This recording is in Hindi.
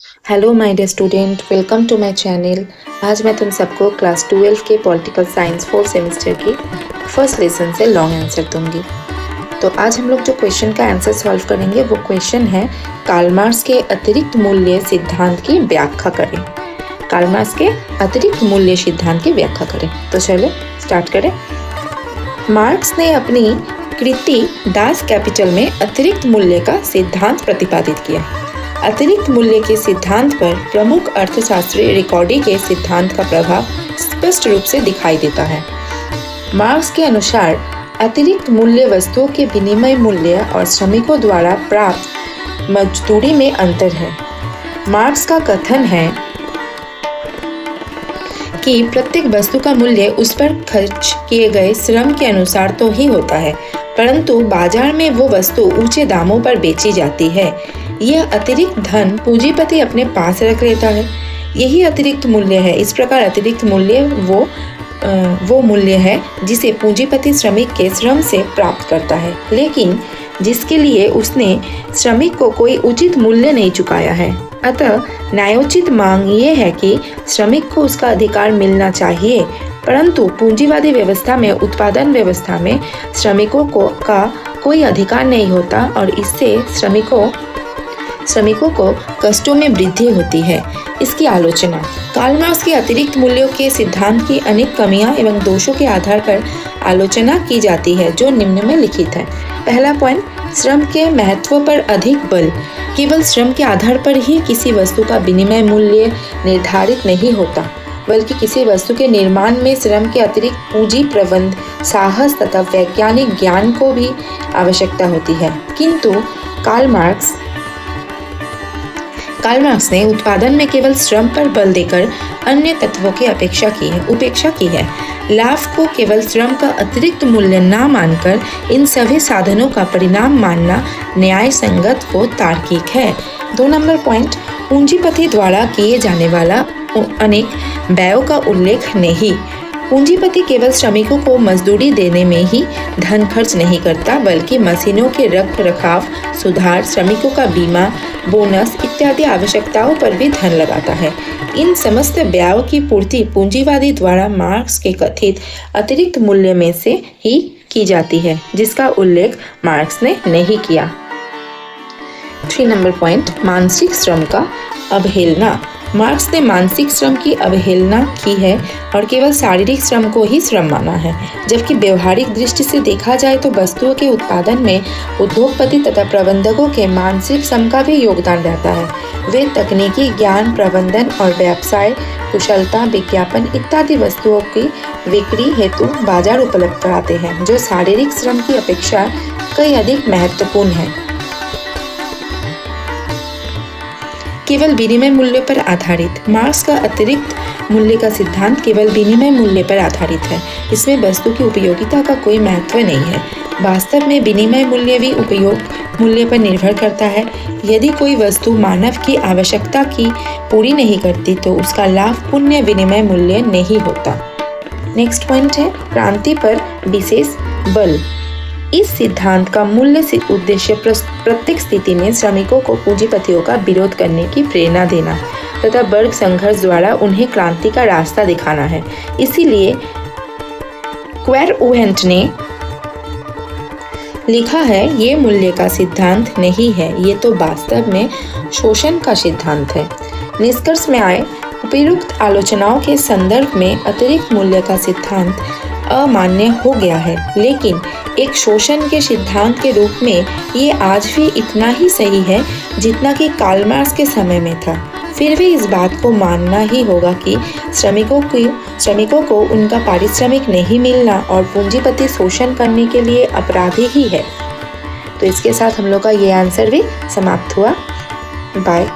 Hello my dear student, welcome to my channel. आज मैं तुम सबको क्लास 12 के पॉलिटिकल साइंस 4th सेमेस्टर की फर्स्ट लेसन से लॉन्ग आंसर दूंगी। तो आज हम लोग जो क्वेश्चन का आंसर सॉल्व करेंगे वो क्वेश्चन है कार्ल मार्क्स के अतिरिक्त मूल्य सिद्धांत की व्याख्या करें। कार्ल मार्क्स के अतिरिक्त मूल्य सिद्धांत की व्याख्या करें। तो चलो स्टार्ट करें। मार्क्स ने अपनी कृति दास कैपिटल में अतिरिक्त मूल्य का सिद्धांत प्रतिपादित किया। अतिरिक्त मूल्य के सिद्धांत पर प्रमुख अर्थशास्त्री रिकॉर्डी के सिद्धांत का प्रभाव स्पष्ट रूप से दिखाई देता है। मार्क्स के अनुसार अतिरिक्त मूल्य वस्तुओं के विनिमय मूल्य और श्रमिकों द्वारा प्राप्त मजदूरी में अंतर है। मार्क्स का कथन है कि प्रत्येक वस्तु का मूल्य उस पर खर्च किए गए श्रम के अनुसार तो ही होता है, परंतु बाजार में वो वस्तु ऊंचे दामों पर बेची जाती है। यह अतिरिक्त धन पूंजीपति अपने पास रख लेता है। यही अतिरिक्त मूल्य है। इस प्रकार अतिरिक्त मूल्य वो मूल्य है जिसे पूंजीपति श्रमिक के श्रम से प्राप्त करता है, लेकिन जिसके लिए उसने श्रमिक को कोई उचित मूल्य नहीं चुकाया है। अतः न्यायोचित मांग ये है कि श्रमिक को उसका अधिकार मिलना चाहिए, परंतु पूंजीवादी व्यवस्था में, उत्पादन व्यवस्था में श्रमिकों का कोई अधिकार नहीं होता और इससे श्रमिकों को कष्टों में वृद्धि होती है। इसकी आलोचना। कार्ल मार्क्स के अतिरिक्त मूल्यों के सिद्धांत की अनेक कमियां एवं दोषों के आधार पर आलोचना की जाती है, जो निम्न में लिखित है। पहला पॉइंट, श्रम के महत्व पर अधिक बल। केवल श्रम के आधार पर ही किसी वस्तु का विनिमय मूल्य निर्धारित नहीं होता, बल्कि किसी वस्तु के निर्माण में श्रम के अतिरिक्त पूंजी, प्रबंध, साहस तथा वैज्ञानिक ज्ञान को भी आवश्यकता होती है। किंतु कार्ल मार्क्स ने उत्पादन में केवल श्रम पर बल देकर अन्य तत्वों की उपेक्षा की है। लाभ को केवल श्रम का अतिरिक्त मूल्य न मानकर इन सभी साधनों का परिणाम मानना न्याय संगत व तार्किक है। 2 नंबर पॉइंट, पूंजीपति द्वारा किए जाने वाला अनेक व्ययों का उल्लेख नहीं। पूंजीपति केवल श्रमिकों को मजदूरी देने में ही धन खर्च नहीं करता, बल्कि मशीनों के रख रखाव, सुधार, श्रमिकों का बीमा, बोनस इत्यादि आवश्यकताओं पर भी धन लगाता है। इन समस्त व्ययों की पूर्ति पूंजीवादी द्वारा मार्क्स के कथित अतिरिक्त मूल्य में से ही की जाती है, जिसका उल्लेख मार्क्स ने नहीं किया। 3 नंबर पॉइंट, मानसिक श्रम का अवहेलना। मार्क्स ने मानसिक श्रम की अवहेलना की है और केवल शारीरिक श्रम को ही श्रम माना है, जबकि व्यवहारिक दृष्टि से देखा जाए तो वस्तुओं के उत्पादन में उद्योगपति तथा प्रबंधकों के मानसिक श्रम का भी योगदान रहता है। वे तकनीकी ज्ञान, प्रबंधन और व्यवसाय कुशलता, विज्ञापन इत्यादि वस्तुओं की बिक्री हेतु बाजार उपलब्ध कराते हैं, जो शारीरिक श्रम की अपेक्षा कई अधिक महत्वपूर्ण है। केवल विनिमय मूल्य पर आधारित। मार्क्स का अतिरिक्त मूल्य का सिद्धांत केवल विनिमय मूल्य पर आधारित है। इसमें वस्तु की उपयोगिता का कोई महत्व नहीं है। वास्तव में विनिमय मूल्य भी उपयोग मूल्य पर निर्भर करता है। यदि कोई वस्तु मानव की आवश्यकता की पूरी नहीं करती तो उसका लाभ पुण्य विनिमय मूल्य नहीं होता। नेक्स्ट पॉइंट है क्रांति पर विशेष बल। इस सिद्धांत का मूल्य उद्देश्य प्रत्येक स्थिति में श्रमिकों को पूंजीपतियों का विरोध करने की प्रेरणा देना तथा वर्ग संघर्ष द्वारा उन्हें क्रांति का रास्ता दिखाना है। इसीलिए क्वेरउहेंट ने लिखा है, ये मूल्य का सिद्धांत नहीं है, ये तो वास्तव में शोषण का सिद्धांत है। निष्कर्ष में आए, उपयुक्त आलोचनाओं के संदर्भ में अतिरिक्त मूल्य का सिद्धांत अमान्य हो गया है, लेकिन एक शोषण के सिद्धांत के रूप में ये आज भी इतना ही सही है जितना कि कार्ल मार्क्स के समय में था। फिर भी इस बात को मानना ही होगा कि श्रमिकों को उनका पारिश्रमिक नहीं मिलना और पूंजीपति शोषण करने के लिए अपराधी ही है। तो इसके साथ हम लोग का ये आंसर भी समाप्त हुआ। बाय।